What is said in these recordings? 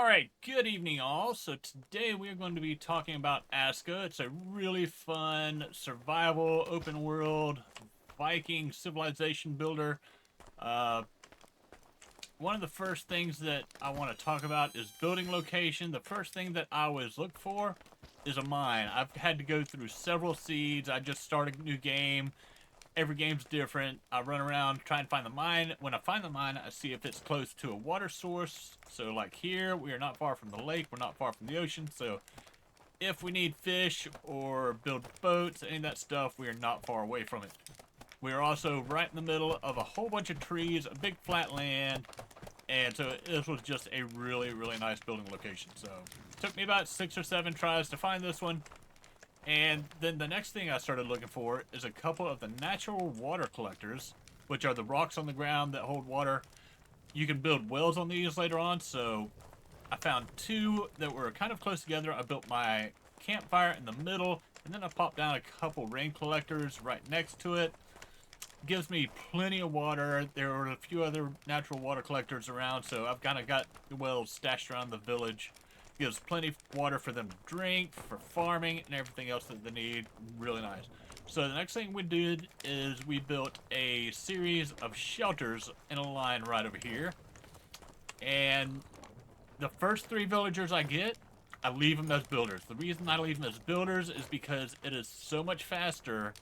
Alright, good evening all. So today we are going to be talking about ASKA. It's a really fun survival, open world, Viking civilization builder. Uh, One of the first things that I want to talk about is building location. The first thing that I always look for is a mine. I've had to go through several seeds. I just started a new game. Every game's different. I run around, try and find the mine. When I find the mine, I see if it's close to a water source. So like here, we are not far from the lake. We're not far from the ocean. So if we need fish or build boats, any of that stuff, we are not far away from it. We are also right in the middle of a whole bunch of trees, a big flat land. And so this was just a really, really nice building location. So it took me about 6 or 7 tries to find this one. And then the next thing I started looking for is a couple of the natural water collectors, which are the rocks on the ground that hold water. You can build wells on these later on, so I found 2 that were kind of close together. I built my campfire in the middle, and then I popped down a couple rain collectors right next to it. Gives me plenty of water. There are a few other natural water collectors around, so I've kind of got the wells stashed around the village. Gives plenty of water for them to drink, for farming, and everything else that they need. Really nice. So the next thing we did is we built a series of shelters in a line right over here. And the first 3 villagers I get, I leave them as builders. The reason I leave them as builders is because it is so much faster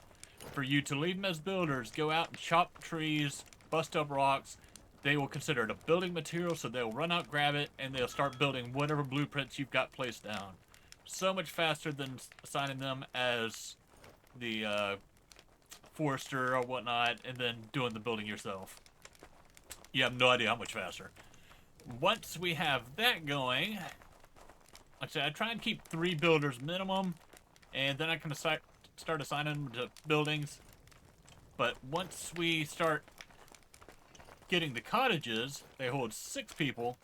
for you to leave them as builders, go out and chop trees, bust up rocks. They will consider it a building material, so they'll run out, grab it, and they'll start building whatever blueprints you've got placed down. So much faster than assigning them as the forester or whatnot, and then doing the building yourself. You have no idea how much faster. Once we have that going, like I said, I try and keep 3 builders minimum, and then I can start assigning them to buildings. But once we start getting the cottages, they hold 6 people.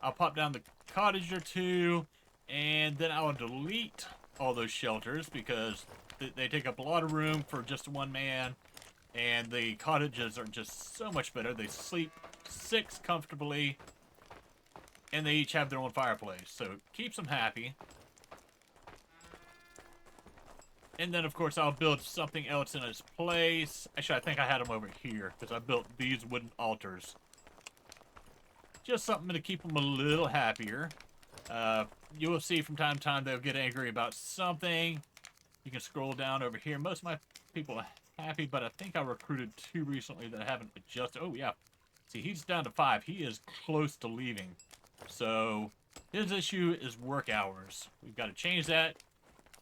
I'll pop down the cottage or 2, and then I'll delete all those shelters because they take up a lot of room for just one man. And the cottages are just so much better. They sleep 6 comfortably, and they each have their own fireplace, so it keeps them happy. And then, of course, I'll build something else in its place. Actually, I think I had them over here, because I built these wooden altars. Just something to keep them a little happier. You will see from time to time they'll get angry about something. You can scroll down over here. Most of my people are happy, but I think I recruited 2 recently that I haven't adjusted. Oh, yeah. See, he's down to 5. He is close to leaving. So, his issue is work hours. We've got to change that.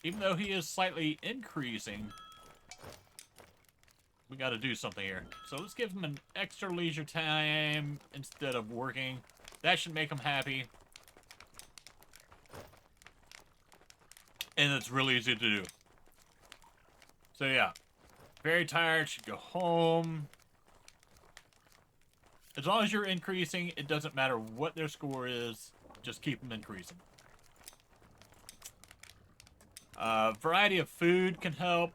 Even though he is slightly increasing, we got to do something here. So let's give him an extra leisure time instead of working. That should make him happy. And it's really easy to do. So yeah, very tired, should go home. As long as you're increasing, it doesn't matter what their score is. Just keep them increasing. Variety of food can help.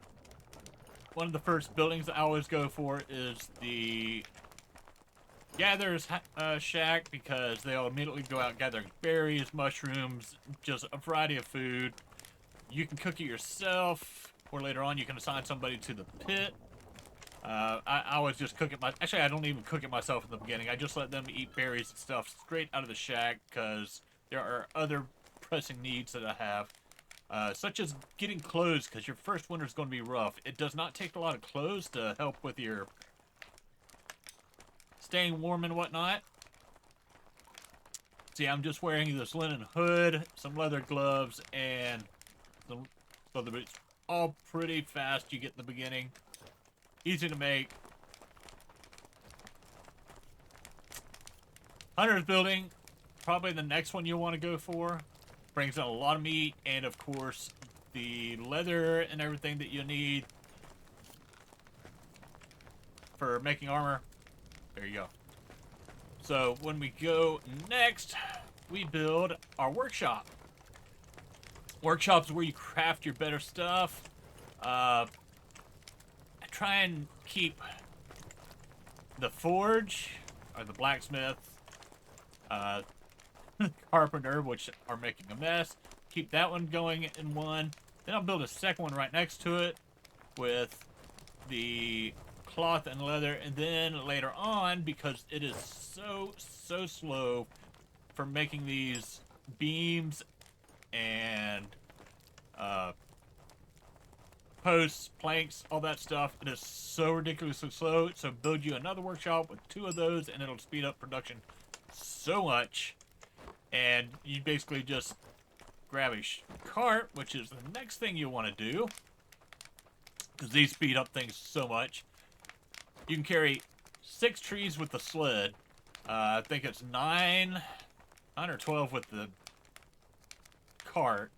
One of the first buildings I always go for is the Gatherer's Shack, because they'll immediately go out gathering berries, mushrooms, just a variety of food. You can cook it yourself, or later on you can assign somebody to the pit. I always just cook it actually, I don't even cook it myself in the beginning. I just let them eat berries and stuff straight out of the shack, because there are other pressing needs that I have. Such as getting clothes, because your first winter is going to be rough. It does not take a lot of clothes to help with your staying warm and whatnot. See, I'm just wearing this linen hood, some leather gloves, and some leather boots. All pretty fast you get in the beginning. Easy to make. Hunter's building, probably the next one you'll want to go for. Brings in a lot of meat, and of course, the leather and everything that you need for making armor. There you go. So when we go next, we build our workshop. Workshop's where you craft your better stuff. I try and keep the forge, or the blacksmith, carpenter, which are making a mess. Keep that one going in one. Then I'll build a second one right next to it with the cloth and leather. And then later on, because it is so slow for making these beams and posts, planks, all that stuff, it is so ridiculously slow. So build you another workshop with 2 of those, and it'll speed up production so much. And you basically just grab a cart, which is the next thing you want to do, because these speed up things so much. You can carry 6 trees with the sled. I think it's 9 or 12 with the cart.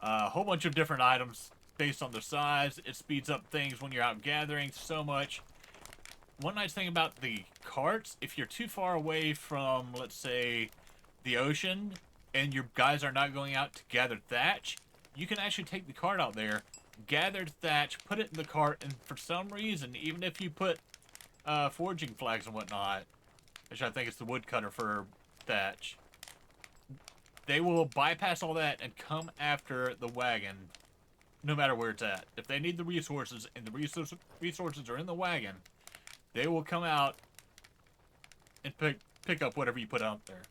A whole bunch of different items based on their size. It speeds up things when you're out gathering so much. One nice thing about the carts, if you're too far away from, let's say, the ocean, and your guys are not going out to gather thatch, you can actually take the cart out there, gather thatch, put it in the cart, and for some reason, even if you put foraging flags and whatnot, which I think is the woodcutter for thatch, they will bypass all that and come after the wagon no matter where it's at. If they need the resources and the resources are in the wagon, they will come out and pick up whatever you put out there.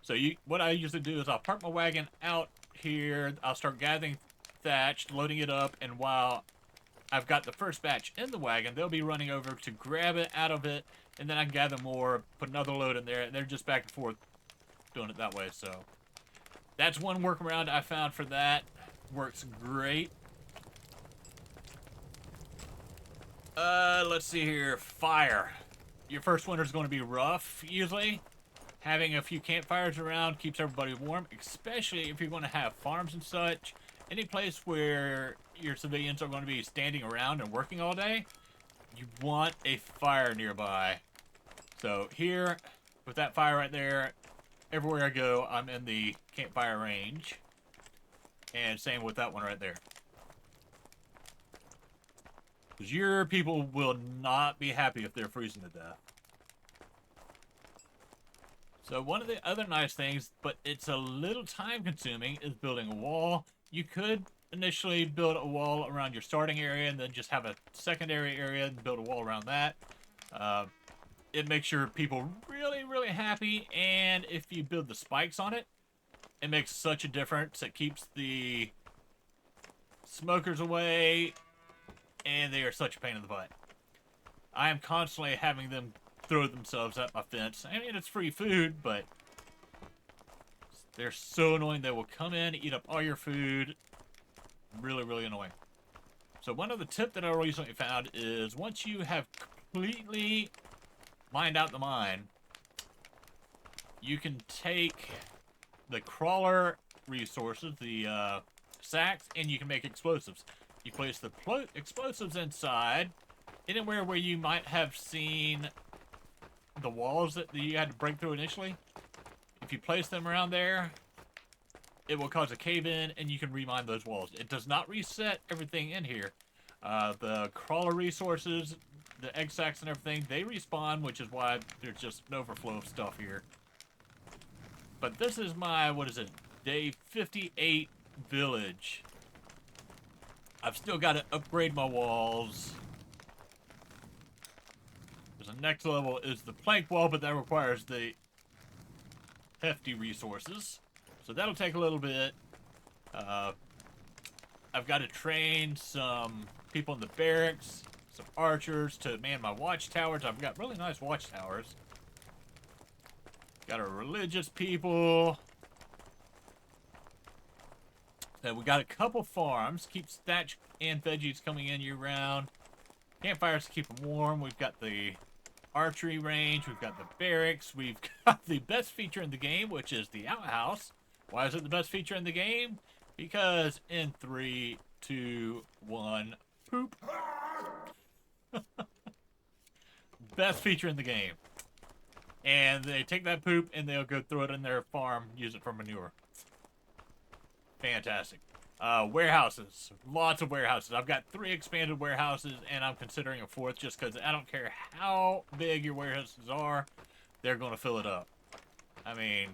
So what I usually do is I'll park my wagon out here, I'll start gathering thatch, loading it up, and while I've got the first batch in the wagon, they'll be running over to grab it out of it, and then I can gather more, put another load in there, and they're just back and forth doing it that way. So that's one workaround I found for that. Works great. Let's see here. Fire. Your first winter is going to be rough, usually. Having a few campfires around keeps everybody warm, especially if you're going to have farms and such. Any place where your civilians are going to be standing around and working all day, you want a fire nearby. So here, with that fire right there, everywhere I go, I'm in the campfire range. And same with that one right there. Because your people will not be happy if they're freezing to death. So one of the other nice things, but it's a little time consuming, is building a wall. You could initially build a wall around your starting area and then just have a secondary area and build a wall around that. It makes your people really happy, and if you build the spikes on it, it makes such a difference. It keeps the smokers away, and they are such a pain in the butt. I am constantly having them throw themselves at my fence. I mean, it's free food, but they're so annoying. They will come in, eat up all your food. Really annoying. So one of the tips that I recently found is once you have completely mined out the mine, you can take the crawler resources, the sacks, and you can make explosives. You place the explosives inside, anywhere where you might have seen the walls that you had to break through initially. If you place them around there, it will cause a cave-in, and you can remine those walls. It does not reset everything in here. The crawler resources, the egg sacs and everything, they respawn, which is why there's just an overflow of stuff here. But this is my, what is it, day 58 village. I've still got to upgrade my walls. The next level is the plank wall, but that requires the hefty resources. So that'll take a little bit. I've got to train some people in the barracks, some archers to man my watchtowers. I've got really nice watchtowers. Got our religious people. So we got a couple farms. Keep thatch and veggies coming in year round. Campfires to keep them warm. We've got the archery range. We've got the barracks. We've got the best feature in the game, which is the outhouse. Why is it the best feature in the game? Because in 3, 2, 1, poop. Best feature in the game. And they take that poop and they'll go throw it in their farm, use it for manure. Fantastic. Warehouses. Lots of warehouses. I've got 3 expanded warehouses, and I'm considering a 4th just because I don't care how big your warehouses are, they're going to fill it up. I mean,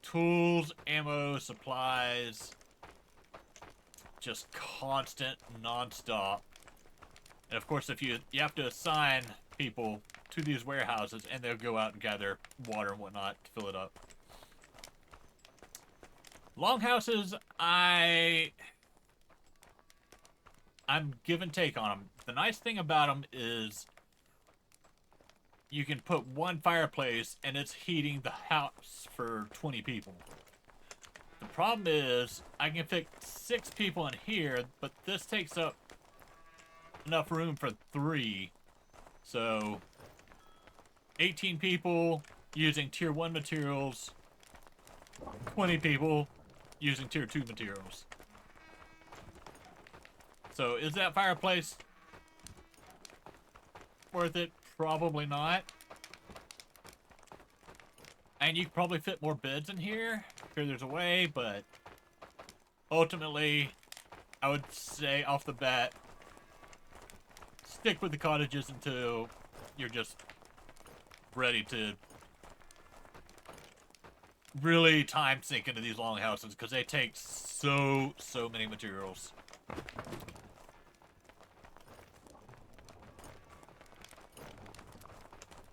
tools, ammo, supplies, just constant, non-stop. And of course, if you have to assign people to these warehouses, and they'll go out and gather water and whatnot to fill it up. Longhouses, I'm give and take on them. The nice thing about them is you can put one fireplace and it's heating the house for 20 people. The problem is I can fit 6 people in here, but this takes up enough room for 3. So 18 people using tier 1 materials, 20 people using tier 2 materials. So is that fireplace worth it? Probably not. And you could probably fit more beds in here. Sure, there's a way, but ultimately, I would say off the bat, stick with the cottages until you're just ready to really time sink into these long houses, because they take so many materials.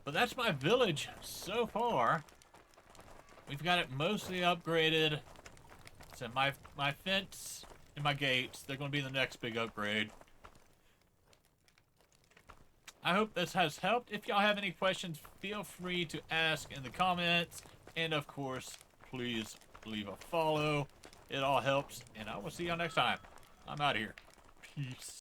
But that's my village so far. We've got it mostly upgraded. So my fence and my gates, they're going to be the next big upgrade. I hope this has helped. If y'all have any questions, feel free to ask in the comments. And of course, please leave a follow. It all helps. And I will see y'all next time. I'm out of here. Peace.